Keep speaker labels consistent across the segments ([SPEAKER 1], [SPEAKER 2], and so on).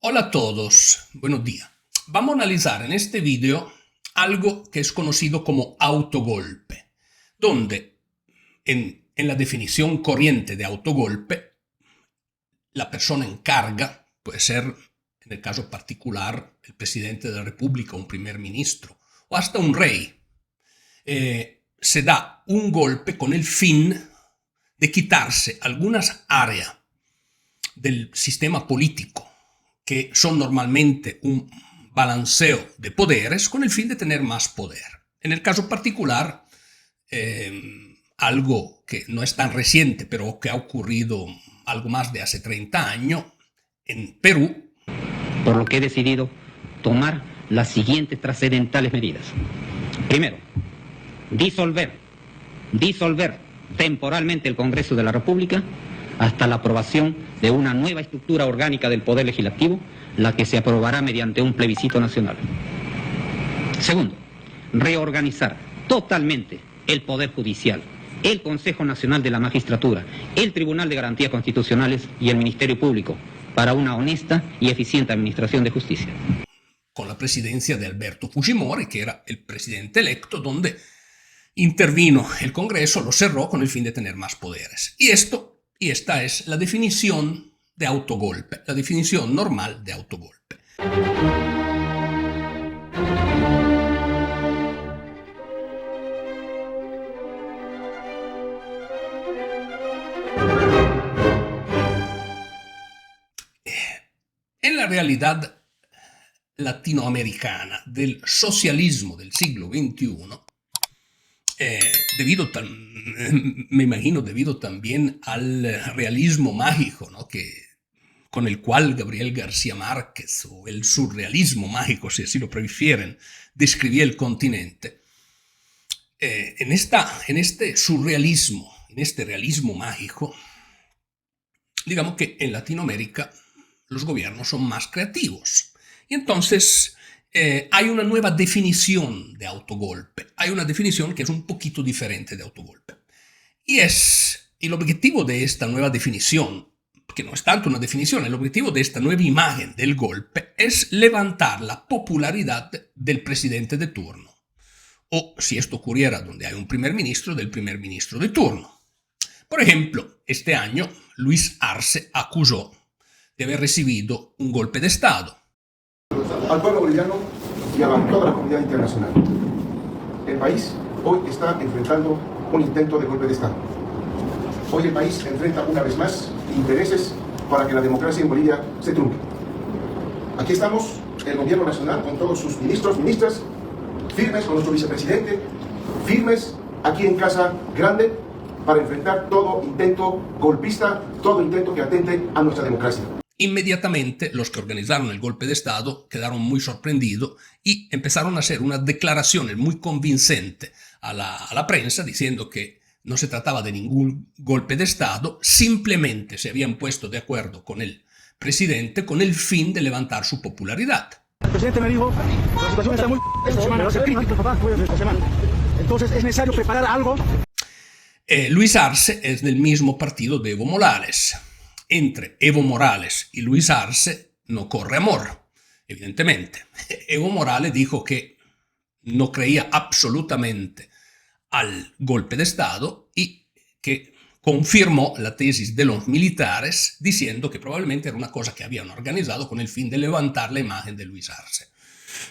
[SPEAKER 1] Hola a todos, buenos días. Vamos a analizar en este video algo que es conocido como autogolpe, donde en la definición corriente de autogolpe, la persona en carga puede ser, en el caso particular, el presidente de la República, un primer ministro o hasta un rey. Se da un golpe con el fin de quitarse algunas áreas del sistema político que son normalmente un balanceo de poderes con el fin de tener más poder. En el caso particular, algo que no es tan reciente, pero que ha ocurrido algo más de hace 30 años en Perú.
[SPEAKER 2] Por lo que he decidido tomar las siguientes trascendentales medidas. Primero, disolver temporalmente el Congreso de la República hasta la aprobación de una nueva estructura orgánica del Poder Legislativo, la que se aprobará mediante un plebiscito nacional. Segundo, reorganizar totalmente el Poder Judicial, el Consejo Nacional de la Magistratura, el Tribunal de Garantías Constitucionales y el Ministerio Público para una honesta y eficiente administración de justicia.
[SPEAKER 1] Con la presidencia de Alberto Fujimori, que era el presidente electo, donde intervino el Congreso, lo cerró con el fin de tener más poderes. Y esta es la definición de autogolpe, la definición normal de autogolpe. En la realidad latinoamericana del socialismo del siglo XXI, me imagino debido también al realismo mágico, ¿no?, con el cual Gabriel García Márquez, o el surrealismo mágico, si así lo prefieren, describía el continente. En este surrealismo, en este realismo mágico, digamos que en Latinoamérica los gobiernos son más creativos. Y entonces hay una nueva definición de autogolpe. Hay una definición que es un poquito diferente de autogolpe. Y el objetivo de esta nueva definición, que no es tanto una definición, el objetivo de esta nueva imagen del golpe es levantar la popularidad del presidente de turno. O, si esto ocurriera donde hay un primer ministro, del primer ministro de turno. Por ejemplo, este año Luis Arce acusó de haber recibido un golpe de Estado.
[SPEAKER 3] Al pueblo boliviano y a toda la comunidad internacional. El país hoy está enfrentando un intento de golpe de Estado. Hoy el país enfrenta una vez más intereses para que la democracia en Bolivia se trunque. Aquí estamos, el gobierno nacional con todos sus ministros, ministras, firmes con nuestro vicepresidente, firmes aquí en Casa Grande para enfrentar todo intento golpista, todo intento que atente a nuestra democracia.
[SPEAKER 1] Inmediatamente los que organizaron el golpe de Estado quedaron muy sorprendidos y empezaron a hacer unas declaraciones muy convincentes a la prensa diciendo que no se trataba de ningún golpe de Estado, simplemente se habían puesto de acuerdo con el presidente con el fin de levantar su popularidad.
[SPEAKER 4] El presidente me dijo, la situación está muy... Esta semana va a ser crítica, papá, esta semana. Entonces es necesario preparar algo.
[SPEAKER 1] Luis Arce es del mismo partido de Evo Morales. Entre Evo Morales y Luis Arce no corre amor, evidentemente. Evo Morales dijo que no creía absolutamente al golpe de Estado y que confirmó la tesis de los militares diciendo que probablemente era una cosa que habían organizado con el fin de levantar la imagen de Luis Arce.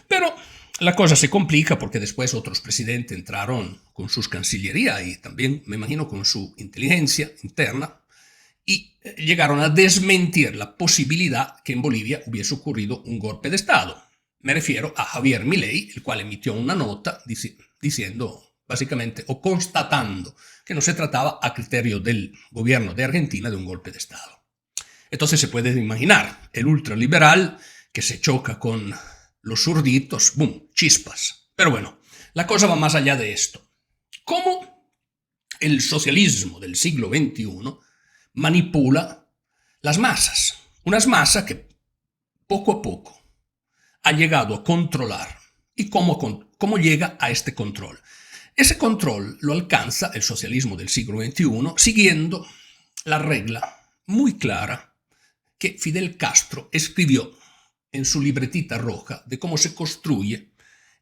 [SPEAKER 1] Pero la cosa se complica porque después otros presidentes entraron con sus cancillerías y también, me imagino, con su inteligencia interna y llegaron a desmentir la posibilidad que en Bolivia hubiese ocurrido un golpe de Estado. Me refiero a Javier Milei, el cual emitió una nota diciendo básicamente o constatando que no se trataba a criterio del gobierno de Argentina de un golpe de Estado. Entonces se puede imaginar el ultraliberal que se choca con los zurditos, ¡boom!, chispas. Pero bueno, la cosa va más allá de esto. ¿Cómo el socialismo del siglo XXI manipula las masas? Unas masas que poco a poco ha llegado a controlar. ¿Y cómo llega a este control? Ese control lo alcanza el socialismo del siglo XXI siguiendo la regla muy clara que Fidel Castro escribió en su libretita roja de cómo se construye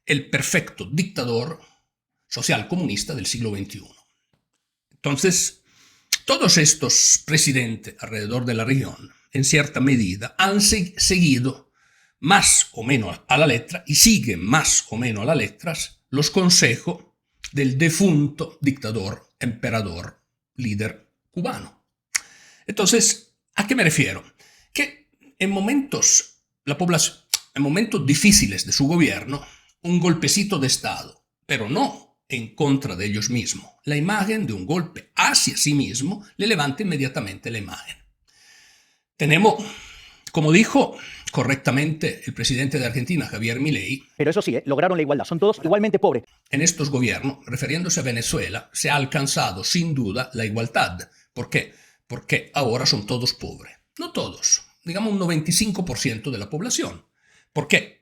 [SPEAKER 1] el perfecto dictador social comunista del siglo XXI. Entonces, todos estos presidentes alrededor de la región, en cierta medida, han seguido más o menos a la letra y siguen más o menos a la letra los consejos del defunto dictador, emperador, líder cubano. Entonces, ¿a qué me refiero? Que en momentos, en momentos difíciles de su gobierno, un golpecito de Estado, pero no en contra de ellos mismos. La imagen de un golpe hacia sí mismo le levanta inmediatamente la imagen. Tenemos, como dijo correctamente el presidente de Argentina, Javier Milei,
[SPEAKER 4] Pero eso sí, lograron la igualdad. Son todos igualmente pobres.
[SPEAKER 1] en estos gobiernos, refiriéndose a Venezuela, se ha alcanzado sin duda la igualdad. ¿Por qué? Porque ahora son todos pobres. No todos, digamos un 95% de la población. ¿Por qué?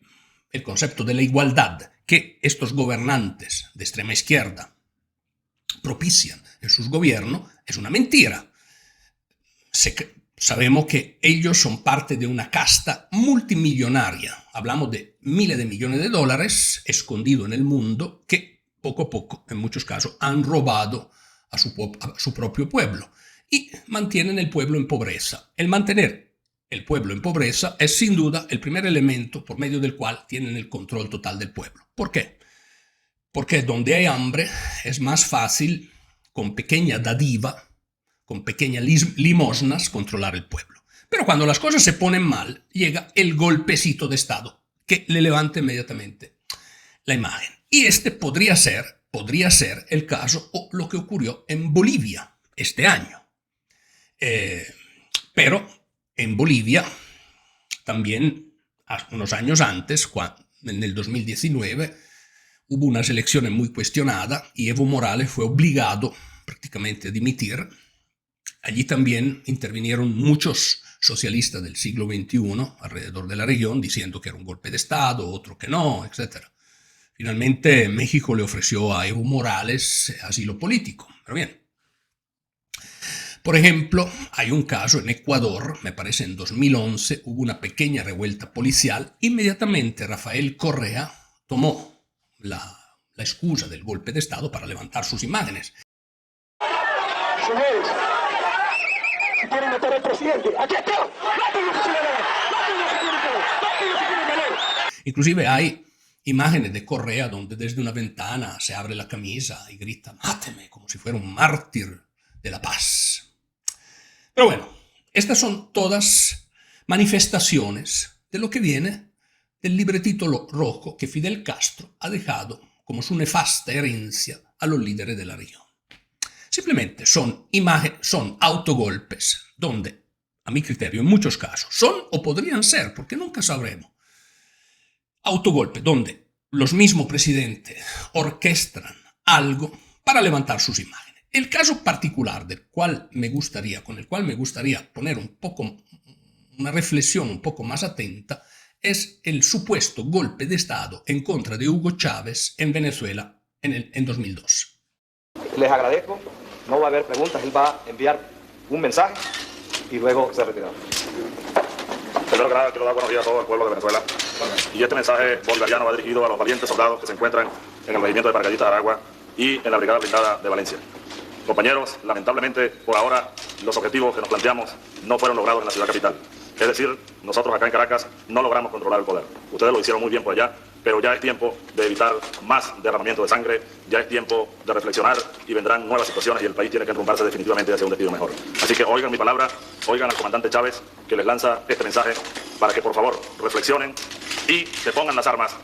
[SPEAKER 1] El concepto de la igualdad que estos gobernantes de extrema izquierda propician en sus gobiernos es una mentira. Sabemos que ellos son parte de una casta multimillonaria. Hablamos de miles de millones de dólares escondidos en el mundo que poco a poco, en muchos casos, han robado a su propio pueblo y mantienen el pueblo en pobreza. El mantener el pueblo en pobreza es sin duda el primer elemento por medio del cual tienen el control total del pueblo. ¿Por qué? Porque donde hay hambre es más fácil, con pequeña dádiva, con pequeñas limosnas, controlar el pueblo. Pero cuando las cosas se ponen mal, llega el golpecito de Estado, que le levanta inmediatamente la imagen. Y este podría ser el caso o lo que ocurrió en Bolivia este año. Pero en Bolivia, también unos años antes, en el 2019, hubo unas elecciones muy cuestionadas y Evo Morales fue obligado prácticamente a dimitir. Allí también intervinieron muchos socialistas del siglo XXI alrededor de la región diciendo que era un golpe de Estado, otro que no, etc. Finalmente México le ofreció a Evo Morales asilo político. Pero bien, por ejemplo, hay un caso en Ecuador, me parece en 2011, hubo una pequeña revuelta policial. Inmediatamente Rafael Correa tomó la excusa del golpe de Estado para levantar sus imágenes.
[SPEAKER 4] Señores, si quieren matar al presidente, aquí está.
[SPEAKER 1] Inclusive hay imágenes de Correa donde desde una ventana se abre la camisa y grita «Máteme», como si fuera un mártir de la paz. Pero bueno, estas son todas manifestaciones de lo que viene del libretito rojo que Fidel Castro ha dejado como su nefasta herencia a los líderes de la región. Simplemente son autogolpes donde, a mi criterio, en muchos casos, son o podrían ser, porque nunca sabremos, autogolpes donde los mismos presidentes orquestan algo para levantar sus imágenes. El caso particular con el cual me gustaría poner una reflexión un poco más atenta es el supuesto golpe de Estado en contra de Hugo Chávez en Venezuela en 2002.
[SPEAKER 5] Les agradezco, no va a haber preguntas, él va a enviar un mensaje y luego se retirará.
[SPEAKER 6] Primero que nada, quiero dar buenos días a todo el pueblo de Venezuela. Y este mensaje bolivariano va dirigido a los valientes soldados que se encuentran en el regimiento de paracaidistas de Aragua y en la brigada blindada de Valencia. Compañeros, lamentablemente, por ahora, los objetivos que nos planteamos no fueron logrados en la ciudad capital. Es decir, nosotros acá en Caracas no logramos controlar el poder. Ustedes lo hicieron muy bien por allá, pero ya es tiempo de evitar más derramamiento de sangre, ya es tiempo de reflexionar y vendrán nuevas situaciones y el país tiene que enrumbarse definitivamente hacia un destino mejor. Así que oigan mi palabra, oigan al comandante Chávez que les lanza este mensaje para que por favor reflexionen y se pongan las armas.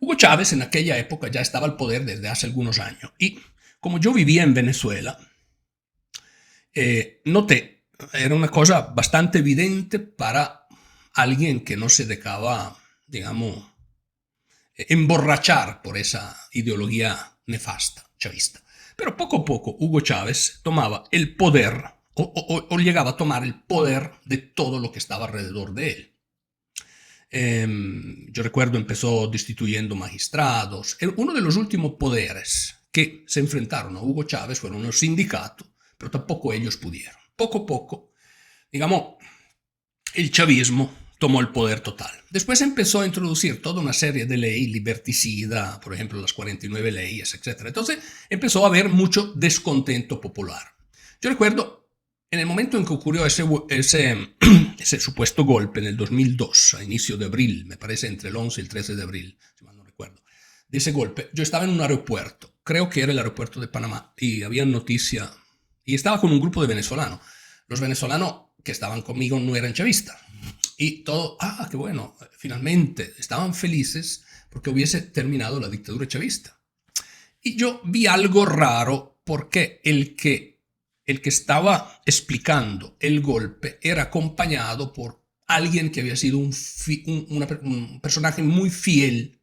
[SPEAKER 1] Hugo Chávez en aquella época ya estaba al poder desde hace algunos años y como yo vivía en Venezuela, noté, era una cosa bastante evidente para alguien que no se dejaba, digamos, emborrachar por esa ideología nefasta, chavista. Pero poco a poco Hugo Chávez tomaba el poder o llegaba a tomar el poder de todo lo que estaba alrededor de él. Yo recuerdo empezó destituyendo magistrados. Uno de los últimos poderes que se enfrentaron a Hugo Chávez fueron los sindicatos, pero tampoco ellos pudieron. Poco a poco, digamos, el chavismo tomó el poder total. Después empezó a introducir toda una serie de leyes liberticidas, por ejemplo, las 49 leyes, etc. Entonces empezó a haber mucho descontento popular. Yo recuerdo, en el momento en que ocurrió ese supuesto golpe en el 2002, a inicio de abril, me parece entre el 11 y el 13 de abril, si mal no recuerdo, de ese golpe, yo estaba en un aeropuerto, creo que era el aeropuerto de Panamá, y había noticia, y estaba con un grupo de venezolanos. Los venezolanos que estaban conmigo no eran chavistas. Y todo, qué bueno, finalmente estaban felices porque hubiese terminado la dictadura chavista. Y yo vi algo raro porque el que estaba explicando el golpe era acompañado por alguien que había sido un personaje muy fiel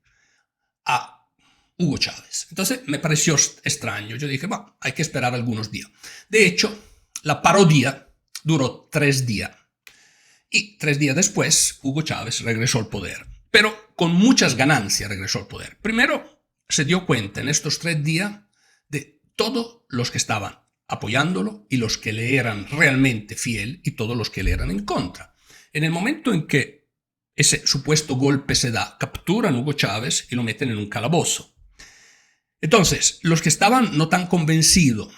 [SPEAKER 1] a Hugo Chávez. Entonces me pareció extraño. Yo dije, bueno, hay que esperar algunos días. De hecho, la parodia duró 3 días. Y 3 días después, Hugo Chávez regresó al poder. Pero con muchas ganancias regresó al poder. Primero, se dio cuenta en estos 3 días de todos los que estaban apoyándolo y los que le eran realmente fiel y todos los que le eran en contra. En el momento en que ese supuesto golpe se da, capturan a Hugo Chávez y lo meten en un calabozo. Entonces, los que estaban no tan convencidos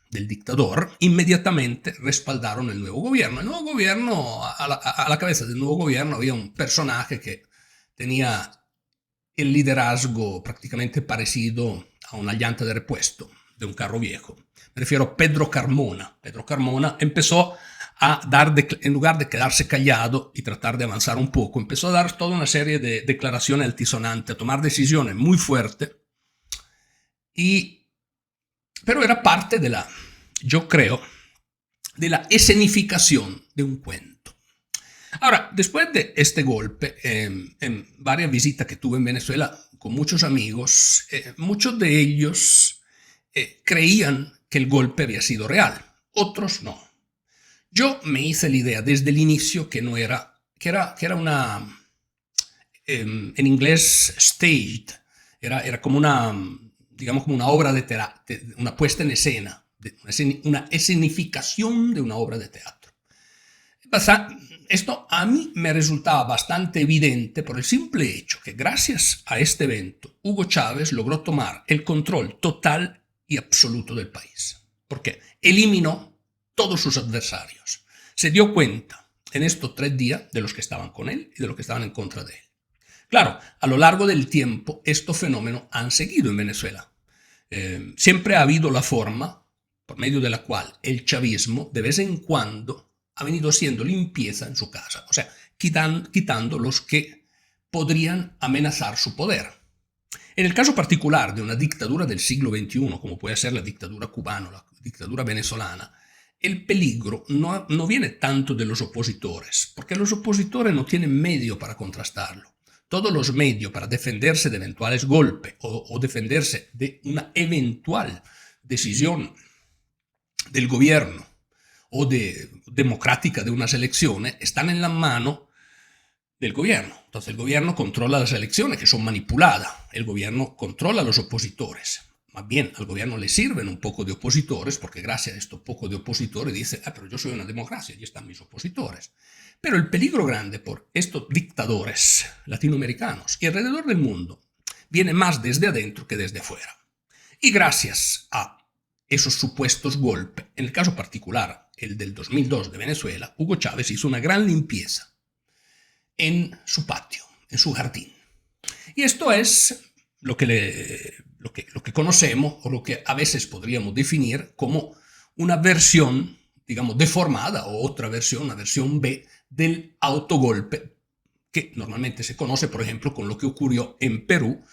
[SPEAKER 1] del dictador, inmediatamente respaldaron el nuevo gobierno. El nuevo gobierno, a la cabeza del nuevo gobierno había un personaje que tenía el liderazgo prácticamente parecido a una llanta de repuesto de un carro viejo. Me refiero a Pedro Carmona. Pedro Carmona empezó a dar, en lugar de quedarse callado y tratar de avanzar un poco, empezó a dar toda una serie de declaraciones altisonantes, a tomar decisiones muy fuertes, pero era parte yo creo, de la escenificación de un cuento. Ahora, después de este golpe, en varias visitas que tuve en Venezuela con muchos amigos, muchos de ellos creían que el golpe había sido real, otros no. Yo me hice la idea desde el inicio que no era, que era una, en inglés, staged, era como una, digamos, como una obra de teatro, una puesta en escena, una escenificación de una obra de teatro. Esto a mí me resultaba bastante evidente por el simple hecho que gracias a este evento Hugo Chávez logró tomar el control total y absoluto del país, porque eliminó todos sus adversarios. Se dio cuenta en estos 3 días de los que estaban con él y de los que estaban en contra de él. Claro, a lo largo del tiempo estos fenómenos han seguido en Venezuela. Siempre ha habido la forma por medio de la cual el chavismo de vez en cuando ha venido haciendo limpieza en su casa, o sea, quitando los que podrían amenazar su poder. En el caso particular de una dictadura del siglo XXI, como puede ser la dictadura cubana o la dictadura venezolana, el peligro no viene tanto de los opositores, porque los opositores no tienen medio para contrastarlo. Todos los medios para defenderse de eventuales golpes o defenderse de una eventual decisión del gobierno o democrática de unas elecciones están en la mano del gobierno. Entonces el gobierno controla las elecciones que son manipuladas, el gobierno controla a los opositores. Más bien al gobierno le sirven un poco de opositores porque gracias a estos pocos de opositores dice, pero yo soy una democracia, y están mis opositores. Pero el peligro grande por estos dictadores latinoamericanos y alrededor del mundo viene más desde adentro que desde afuera. Y gracias a esos supuestos golpes, en el caso particular, el del 2002 de Venezuela, Hugo Chávez hizo una gran limpieza en su patio, en su jardín. Y esto es lo que conocemos o lo que a veces podríamos definir como una versión, digamos, deformada o otra versión, una versión B del autogolpe que normalmente se conoce, por ejemplo, con lo que ocurrió en Perú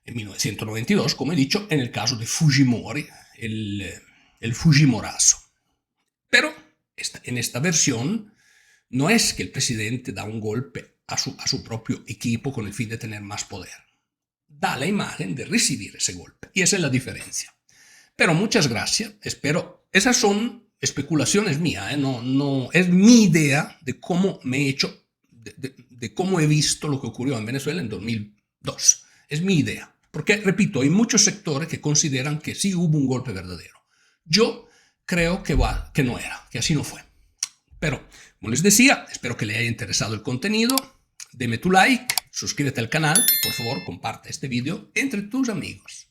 [SPEAKER 1] en 1992, como he dicho, en el caso de Fujimori, el Fujimorazo. Pero en esta versión no es que el presidente da un golpe a su propio equipo con el fin de tener más poder. Da la imagen de recibir ese golpe. Y esa es la diferencia. Pero muchas gracias. Espero. Esas son especulaciones mías. No es mi idea de cómo me he hecho, de cómo he visto lo que ocurrió en Venezuela en 2002. Es mi idea. Porque, repito, hay muchos sectores que consideran que sí hubo un golpe verdadero. Yo creo que no era, que así no fue. Pero Como les decía, espero que le haya interesado el contenido. Deme tu like, suscríbete al canal y por favor comparte este video entre tus amigos.